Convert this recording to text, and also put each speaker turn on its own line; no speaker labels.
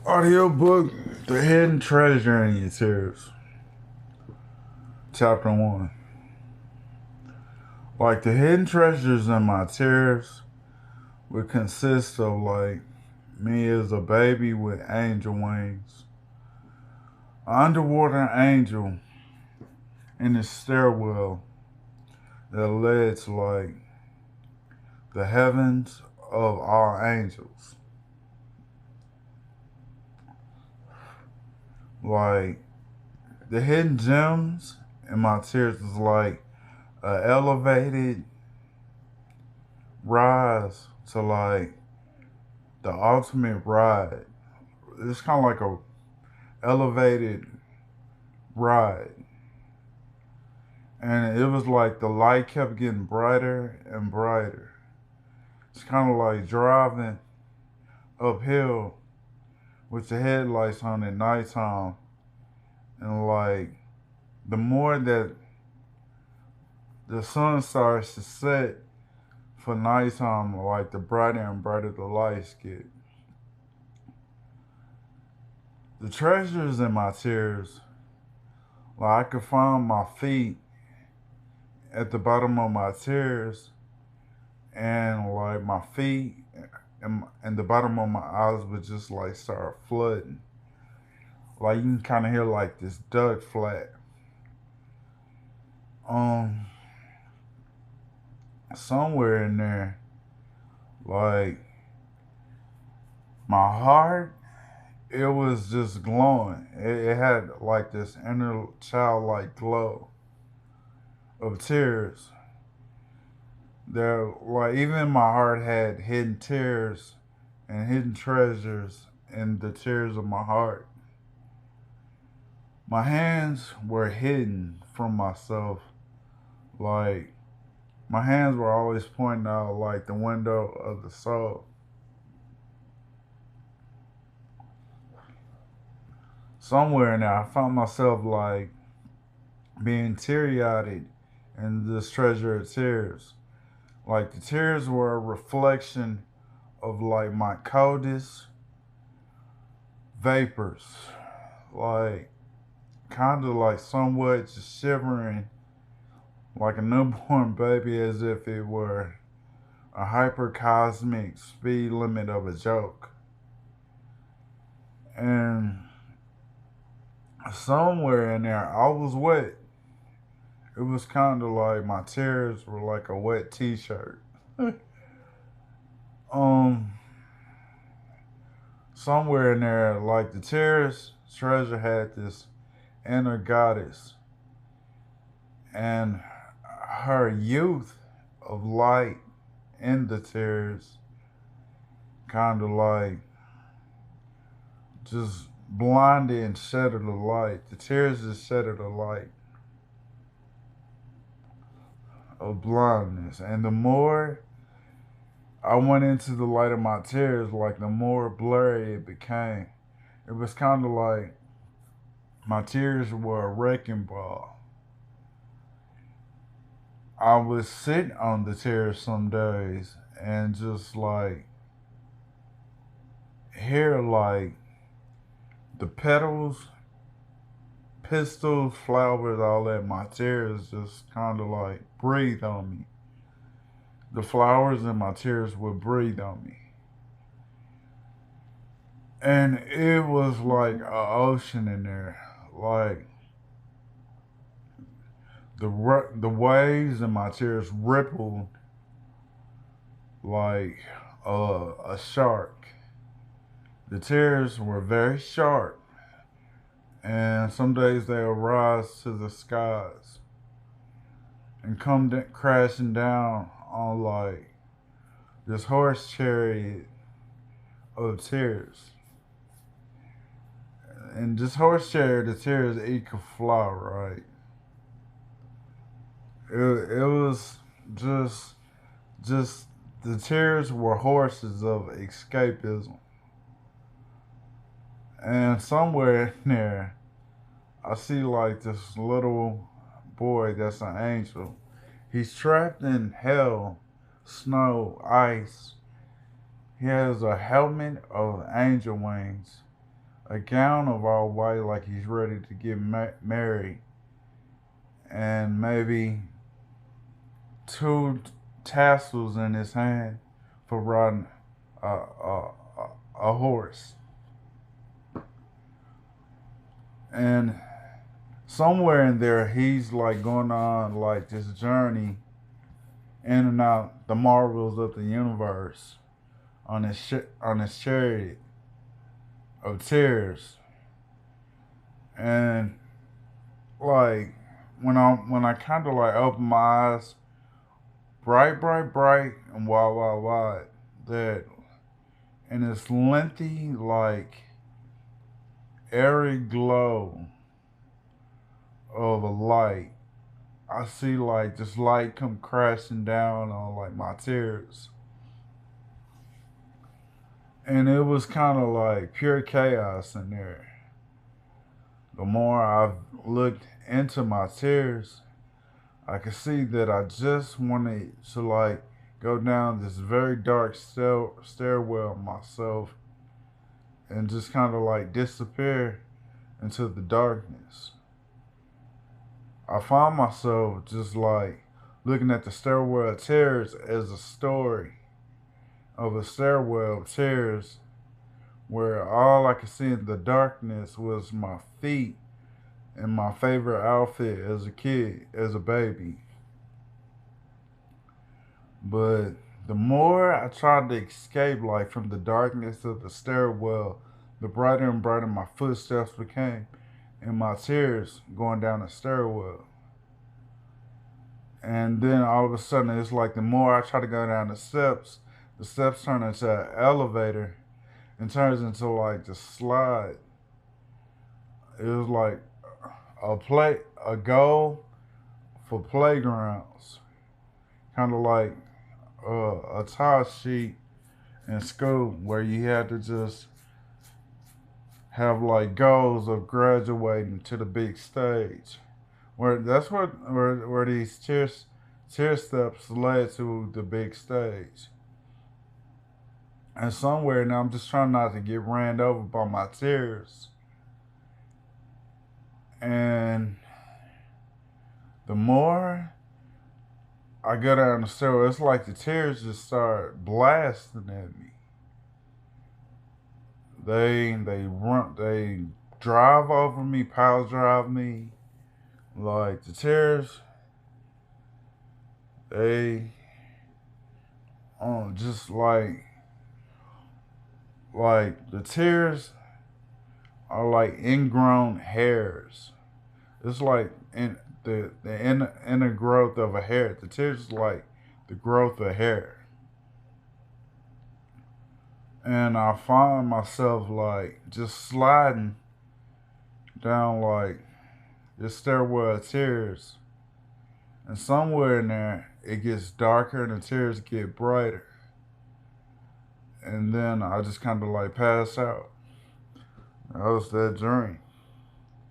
Audiobook The Hidden Treasure in Your Tears. Chapter 1. Like the hidden treasures in my tears would consist of like me as a baby with angel wings. An underwater angel in the stairwell that led to like the heavens of all angels. Like the hidden gems in my tears is like an elevated rise to like the ultimate ride. It's kind of like a elevated ride, and it was like the light kept getting brighter and brighter. It's kind of like driving uphill with the headlights on at nighttime, and like the more that the sun starts to set for nighttime, like the brighter and brighter the lights get. The treasures in my tears, like I could find my feet at the bottom of my tears, and like my feet and the bottom of my eyes would just like start flooding. Like you can kind of hear like this duck flat. Um, Somewhere in there, like my heart, it was just glowing. It had like this inner childlike glow of tears. There, like even my heart had hidden tears and hidden treasures in the tears of my heart. My hands were hidden from myself. Like my hands were always pointing out like the window of the soul. Somewhere in there, I found myself like being teary-eyed in this treasure of tears. Like the tears were a reflection of like my coldest vapors. Like kind of like somewhat just shivering like a newborn baby as if it were a hypercosmic speed limit of a joke. And somewhere in there, I was wet. It was kind of like my tears were like a wet T-shirt. um, Somewhere in there, like the tears treasure had this inner goddess, and her youth of light in the tears, kind of like just blinded and shattered the light. The tears just shattered the light of blindness. And the more I went into the light of my tears, like the more blurry it became. It was kind of like my tears were a wrecking ball. I would sit on the tears some days and just like hear like the petals, pistils, flowers, all that. My tears just kind of like breathe on me. The flowers and my tears would breathe on me. And it was like an ocean in there. Like the waves and my tears rippled like a shark. The tears were very sharp, and some days they would rise to the skies and come crashing down on like this horse chariot of tears. And this horse chariot of tears, it could fly, right? It was just just the tears were horses of escapism. And somewhere in there, I see like this little boy that's an angel. He's trapped in hell, snow, ice. He has a helmet of angel wings, a gown of all white, like he's ready to get married, and maybe two tassels in his hand for riding a horse. And somewhere in there, he's like going on like this journey in and out the marvels of the universe on his chariot of tears. And like when I kind of like open my eyes, bright, bright, bright, and wide, wide, wide, that in this lengthy like airy glow of a light, I see like this light come crashing down on like my tears. And it was kind of like pure chaos in there. The more I've looked into my tears, I could see that I just wanted to like go down this very dark stairwell myself and just kind of like disappear into the darkness. I found myself just like looking at the stairwell of tears as a story of a stairwell of tears where all I could see in the darkness was my feet and my favorite outfit as a kid, as a baby. But the more I tried to escape like from the darkness of the stairwell, the brighter and brighter my footsteps became and my tears going down the stairwell. And then all of a sudden it's like the more I try to go down the steps turn into an elevator and turns into like the slide. It was like a goal for playgrounds, kind of like a tile sheet in school where you had to just have like goals of graduating to the big stage. Where that's what where these tear steps led to the big stage. And somewhere now I'm just trying not to get ran over by my tears. And the more I go down the stairwell, it's like the tears just start blasting at me. They drive over me, pile drive me. Like the tears, they just like the tears are like ingrown hairs. It's like in the inner growth of a hair. The tears is like the growth of hair. And I find myself like just sliding down like this stairwell of tears. And somewhere in there it gets darker and the tears get brighter. And then I just kind of like pass out. That was that dream.